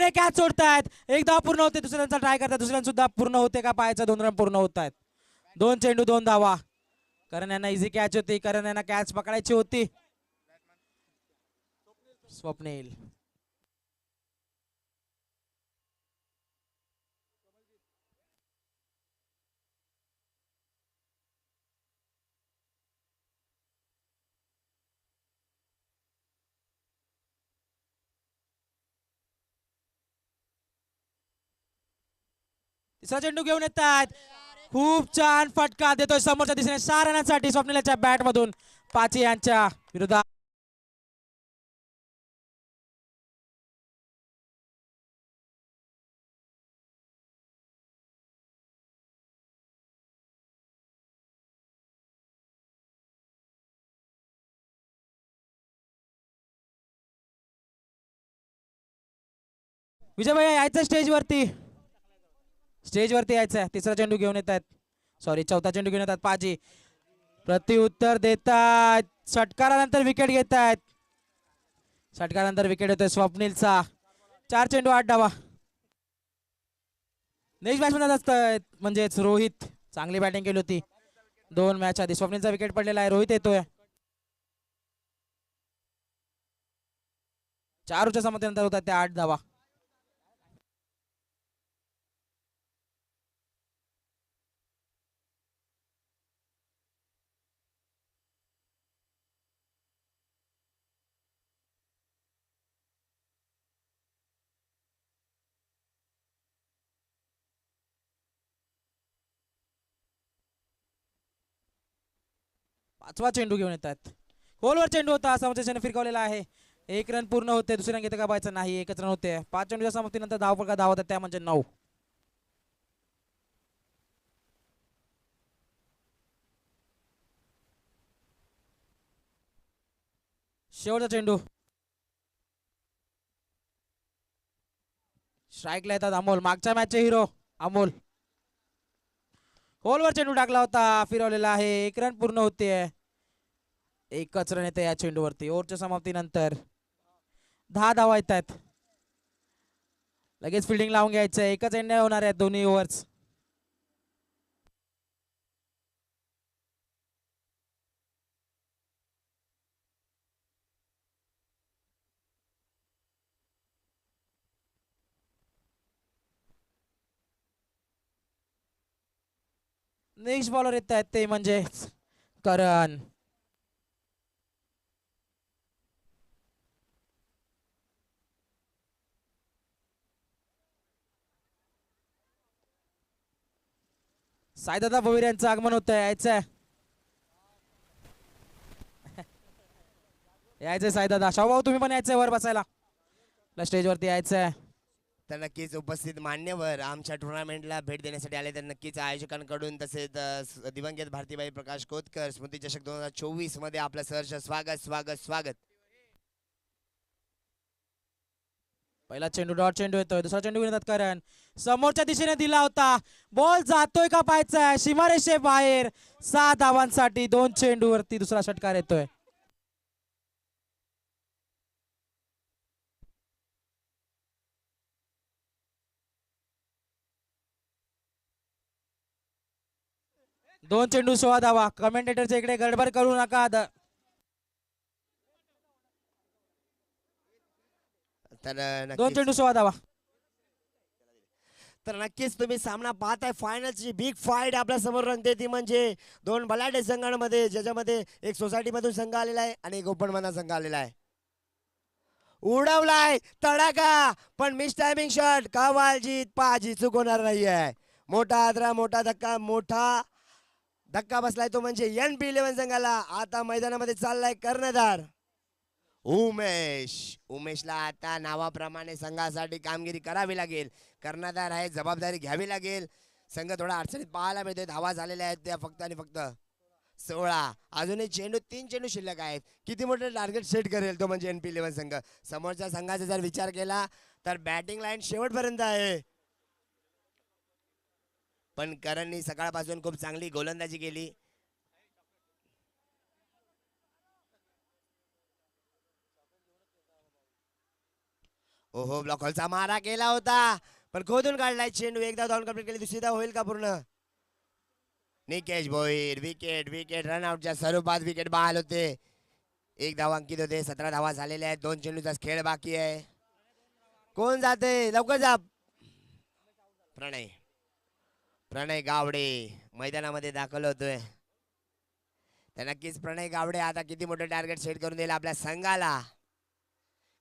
करण catch सोडतायत. एक धाव पूर्ण होते, दुसऱ्यांचा ट्राय करतात, दुसऱ्यांसुद्धा पूर्ण होते का पाहायचं. 2 रन पूर्ण होत आहेत. 2 चेंडू 2 धावा. करण यांना इझी कॅच होती, करण यांना कॅच पकडायची होती. स्वप्नील तिसरा चेंडू घेऊन येतात. खूप छान फटका देतोय समोरच्या दिशेने 6 रनांसाठी स्वप्नीलच्या बॅट मधून पाची यांच्या विरोधात. विजय भैया यायचं स्टेजवरती, स्टेजवरती यायचं. तिसरा चेंडू घेऊन येतात, सॉरी चौथा चेंडू घेऊन येतात पाजी. प्रत्युत्तर देतात, षटकारानंतर विकेट घेत आहेत. षटकारानंतर विकेट येतोय स्वप्नीलचा. 4 चेंडू 8 धावा. नेक्स्ट बॅट्समॅन असतं म्हणजेच रोहित. चांगली बॅटिंग केली होती 2 मॅच आधी. स्वप्नीलचा विकेट पडलेला आहे, रोहित येतोय. 4 च्या समतेनंतर होतात त्या 8 धावा. पाचवा चेंडू घेऊन येतात. खोलवर चेंडू होता, समोरच्याने फिरकवलेला आहे. 1 रन पूर्ण होते, दुसऱ्या घेते का पाहायचं नाही. 1च रन होते. 5 चेंडूच्या समाप्तीनंतर धावफलका धाव होतात त्या म्हणजे 9. शेवटचा चेंडू. स्ट्राईकला येतात अमोल, मागच्या मॅचचे हिरो अमोल. खोलवर चेंडू टाकला होता, फिरवलेला आहे. 1 रन पूर्ण होते. 1च रन येते या चेंडूवरती. ओव्हरच्या समाप्तीनंतर 10 धावा येत आहेत. लगेच फिल्डिंग लावून घ्यायचं. 1च एंड होणार आहेत दोन्ही ओव्हर्स. नेक्स्ट बॉलर येत आहेत ते म्हणजे करण. साईदादा भोईर यांचं आगमन होत आहे. यायचंय यायचंय साईदादा. शाहूभाऊ तुम्ही पण यायचंय वर बसायला, स्टेजवरती यायचंय. तर नक्कीच उपस्थित मान्यवर आमच्या टुर्नामेंटला भेट देण्यासाठी आले तर नक्कीच आयोजकांकडून तसेच दिवंगत भारतीबाई प्रकाश कोतकर स्मृती चषक 2024 मध्ये आपलं सहर्ष स्वागत स्वागत स्वागत. पहिला चेंडू डॉट चेंडू येतोय, दुसरा चेंडू घेऊन करण. समोरच्या दिशेने दिला होता, बॉल जातोय का पाहायचा. सीमारेषे बाहेर. 6 धावांसाठी 2 चेंडूवरती दुसरा षटकार येतोय. दोन चेंडू 16 धावा. कमेंटेटरच्या इकडे गडबड करू नका. तर 2 चेंडू 16 धावा. तर नक्कीच तुम्ही सामना पाहताय. फायनलची बिग फाईट आपल्या समोर रंगते, ती म्हणजे 2 बलाढ्य संघांमध्ये, ज्याच्यामध्ये एक सोसायटीमधून संघ आलेला आहे आणि एक ओपन मधून संघ आलेला आहे. उडवलाय तडाखा, पण मिस टायमिंग शॉट. कवालजीत पाजी चुकवणार नाहीये. मोठा आदरा, मोठा धक्का, मोठा धक्का बसलाय तो म्हणजे NP11 संघाला. आता मैदानामध्ये चाललाय कर्णधार उमेश. उमेशला आता नावाप्रमाणे संघासाठी कामगिरी करावी लागेल. कर्णधार आहे, जबाबदारी घ्यावी लागेल. संघ थोडा अडचणीत पाहायला मिळतोय. धावा झालेल्या आहेत त्या फक्त आणि फक्त 16. अजूनही 3 चेंडू शिल्लक आहेत. किती मोठे टार्गेट सेट करेल तो म्हणजे NP11 संघ. समोरच्या संघाचा जर विचार केला तर बॅटिंग लाईन शेवटपर्यंत आहे, पण करणनी सकाळपासून खूप चांगली गोलंदाजी केली. ओहो ब्लॉक हॉलचा मारा केला होता पण खोदून काढलाय चेंडू. एकदा धावून कंप्लीट केली, दुसरीदा होईल का पूर्ण? निकेश भोईर विकेट विकेट रनआउटच्या स्वरूपात विकेट बहाल होते. एक धाव अंकित होते. 17 धावा झालेल्या आहेत. 2 चेंडूचा खेळ बाकी आहे. कोण जाते लवकर जा. प्रणय प्रणय गावडे मैदानामध्ये दाखल होतोय. तर नक्कीच प्रणय गावडे आता किती मोठं टार्गेट सेट करून देईल आपल्या संघाला.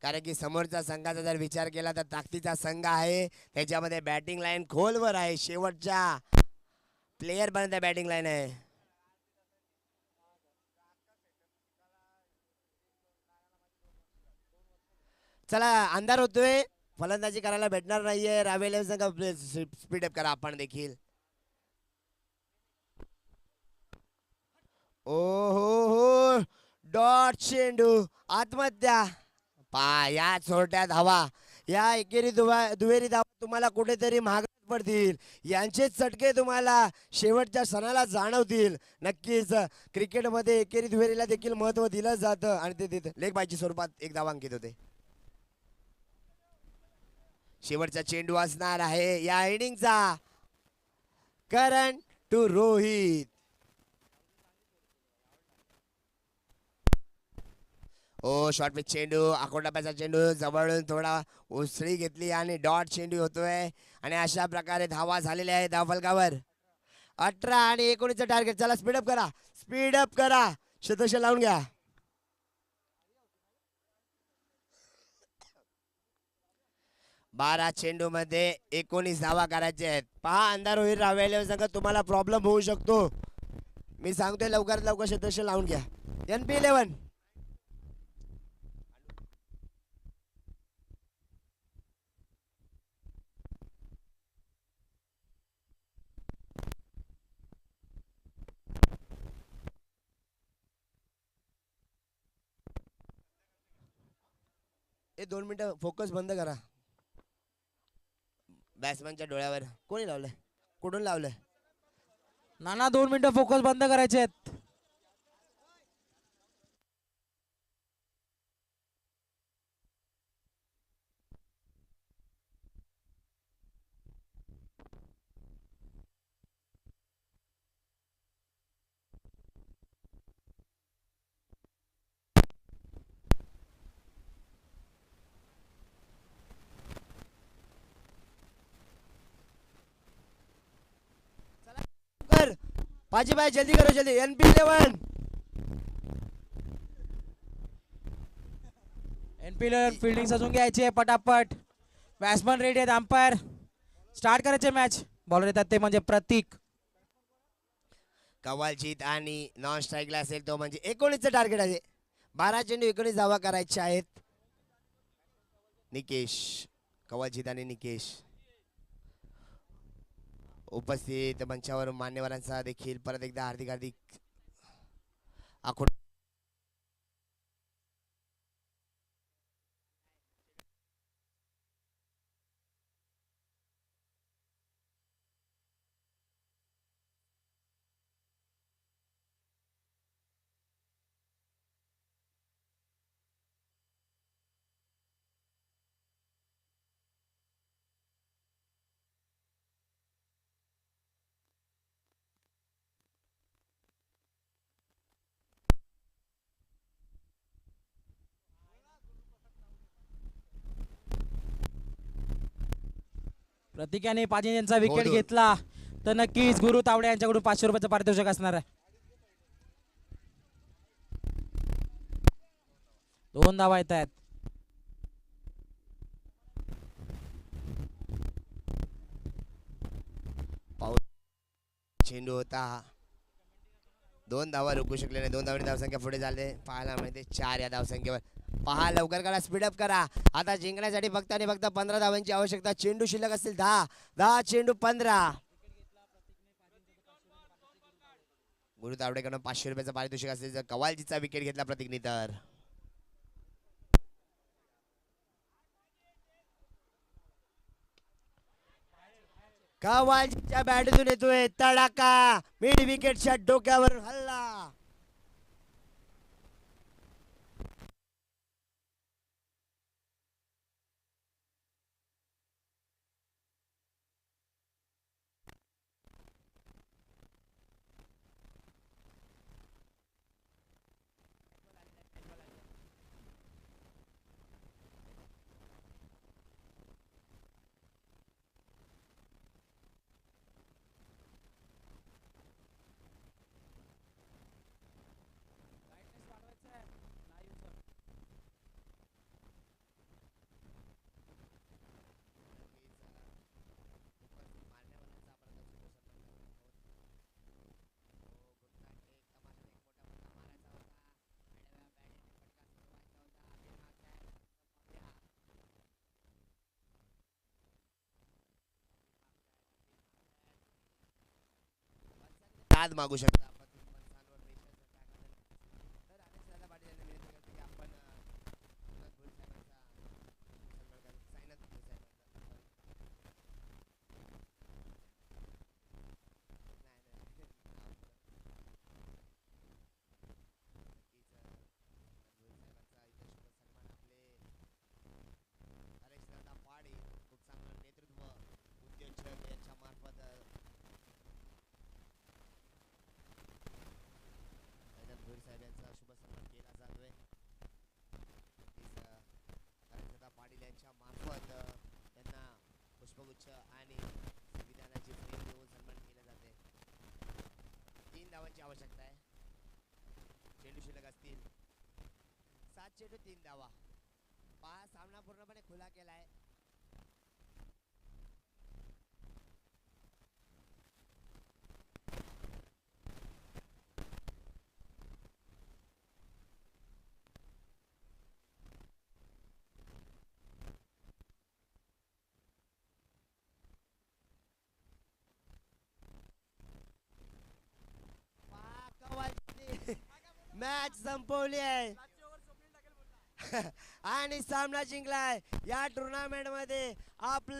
कारण की समोरच्या संघाचा जर विचार केला तर ताकदीचा संघ आहे. त्याच्यामध्ये बॅटिंग लाईन खोलवर आहे. शेवटच्या प्लेयर पर्यंत बॅटिंग लाईन आहे. चला अंधार होतोय. फलंदाजी करायला भेटणार नाहीये. रावेल संघ स्पीडअप करा आपण देखील. ओ हो डॉट चेंडू आत्महत्या. या छोट्या धावा, या एकेरी दुहेरी धावा तुम्हाला कुठेतरी महागात पडतील. यांचे चटके तुम्हाला शेवटच्या क्षणाला जाणवतील. नक्कीच क्रिकेटमध्ये एकेरी दुहेरीला देखील महत्व दिलं जातं आणि ते देत लेग बायच्या स्वरूपात एक धावा अंकित होते. शेवटचा चेंडू असणार आहे या इनिंगचा. करण टू रोहित. ओ शॉर्ट पिच चेंडू, आकोटाप्याचा चेंडू जवळून थोडा उसळी घेतली आणि डॉट चेंडू होतोय. आणि अशा प्रकारे धावा झालेल्या आहेत धावफलकावर. 18 आणि 19 टार्गेट. चला स्पीडअप करा, स्पीडअप करा. शतश लावून घ्या. बारा चेंडू मध्ये 19 धावा करायचे आहेत. पहा अंधार होईल रावेल संघ, तुम्हाला प्रॉब्लेम होऊ शकतो. मी सांगतोय लवकरात लवकर शतश लावून घ्या. NP11 2 मिनिटं फोकस बंद करा. बॅट्समॅनच्या डोळ्यावर कोणी लावलंय? कुठून लावलंय? नाना 2 मिनिटं फोकस बंद करायचे आहेत. पाजी भाई जल्दी करो जल्दी. NP11 फील्डिंग सजून घ्यायची आहे पटापट. बॅट्समन रेडी आहेत. अंपायर स्टार्ट करायचे मॅच. बॉलर येतात ते म्हणजे प्रतीक. कवालजीत आणि नॉन स्ट्राईकला असेल तो म्हणजे 19चं टार्गेट आहे. 12 चेंडू 19 धावा करायच्या आहेत. निकेश कवालजीत आणि निकेश उपस्थित मंचावर मान्यवरांचा देखील परत एकदा हार्दिक हार्दिक आखोड. प्रतीक यांनी पाजी यांचा विकेट घेतला तर नक्कीच गुरु तावडे यांच्याकडून 500 रुपयाचं पारितोषिक असणार आहे. 2 धावा येत आहेत. चेंडू होता. 2 धावा रोखू शकले नाही. 2 धावांनी धावसंख्या पुढे झाले. पाहायला मिळते 4 या धावसंख्येवर. पहा लवकर करा, स्पीडअप करा. आता जिंकण्यासाठी फक्त आणि फक्त 15 धावांची आवश्यकता. चेंडू शिल्लक असतील 10 चेंडू 15. गुरु तावडेकडून 500 रुपयाचं पारितोषिक असेल जर कवालजीचा विकेट घेतला प्रतीकने तर. कवालजीच्या बॅटून येतोय तडाका. मिड विकेटच्या डोक्यावर हल्ला. बाद मागू शकता आपण पंचांवर रेषेचं टाकलं. तर अनेक दादा पाटील यांना विनंती करतो की आपण सायनाथ भोईर साहेबांचा सन्मान करा. सायनाथ भोईर साहेबांचा हरेशदादा पाडी खूप चांगलं नेतृत्व उद्योजक यांच्या मार्फत सैयद भोईर साहेब यांचा शुभ सन्मान केला जातोय. हरेशदादा पाटील यांच्या मार्फत त्यांना पुष्पगुच्छ आणि संविधानाची फ्रेम देऊन सन्मान केले जाते. 3 धावांची आवश्यकता आहे. चेंडू शिल्लक असतील 7 चेंडू 3 धावा. पहा सामना पूर्णपणे खुला केलाय. मॅच संपवली आहे आणि सामना जिंकलाय. या टुर्नामेंट मध्ये आपला